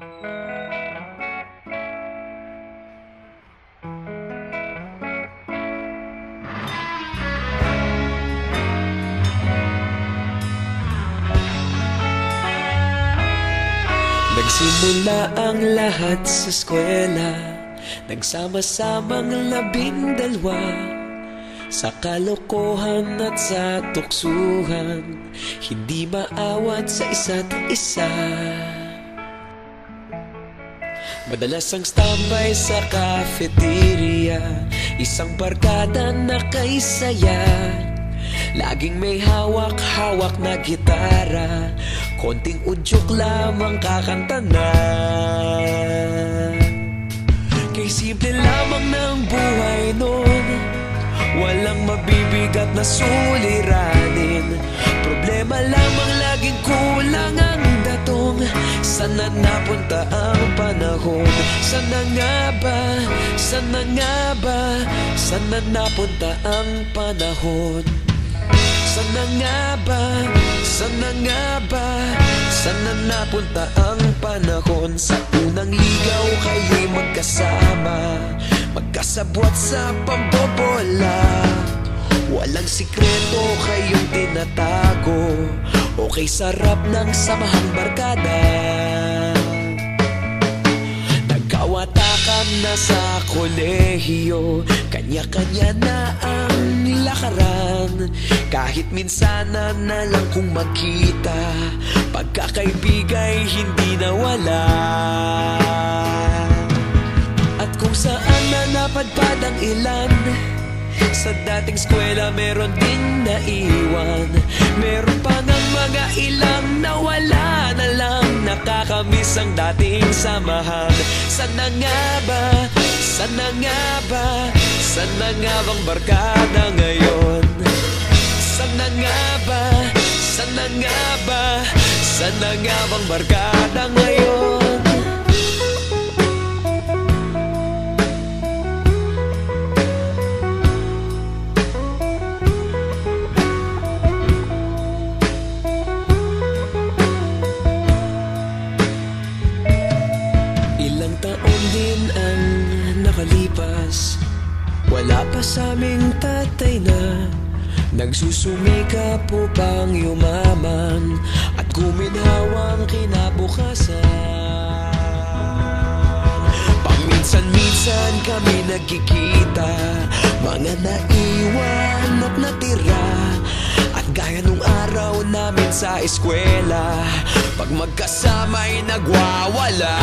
Nagsimula ang lahat sa eskwela, nagsama-samang 12 sa kalokohan at sa tuksuhan, hindi maawat sa isa't isa. Madalas ang standby sa cafeteria, isang barkada na kay saya. Laging may hawak-hawak na gitara, konting udyok lamang kakanta na. Kay simple lamang ng buhay nun, walang mabibigat na suliranin. Problema lamang laging kulang ang datong. Sana napunta ang panahon? Sana nga ba? Sana nga ba? Sana napunta ang panahon? Sana nga ba? Sana nga ba? Sana napunta ang panahon? Sa unang ligaw kayo'y magkasama, magkasabwat sa pambobola. Walang sikreto kayong tinatago, okay sarap ng samahang barkada. Nagkawatakan na sa kolehiyo, kanya-kanya na ang lakaran. Kahit minsan na lang kung magkita, pagkakaibigay hindi nawala. At kung saan na napadpad ang ilan, sa dating eskwela meron din naiwan. Meron pa ng mga ilang nawala na lang, nakakamiss ang dating samahan. Sana nga ba? Sana nga ba? Sana nga bang barkada ngayon? Sana nga ba? Sana nga ba? Sana nga bang barkada ngayon? Ilang taon din ang nakalipas, wala pa sa aming tatay na nagsusumikap upang yumaman at guminhawang kinabukasan. Paminsan-minsan kami nagkikita, mga naiwan at natira. At gaya nung araw namin sa eskwela, pag magkasama'y nagwawala.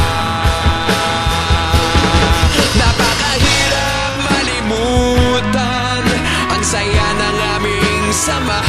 Napakahirap malimutan ang saya ng aming samahan.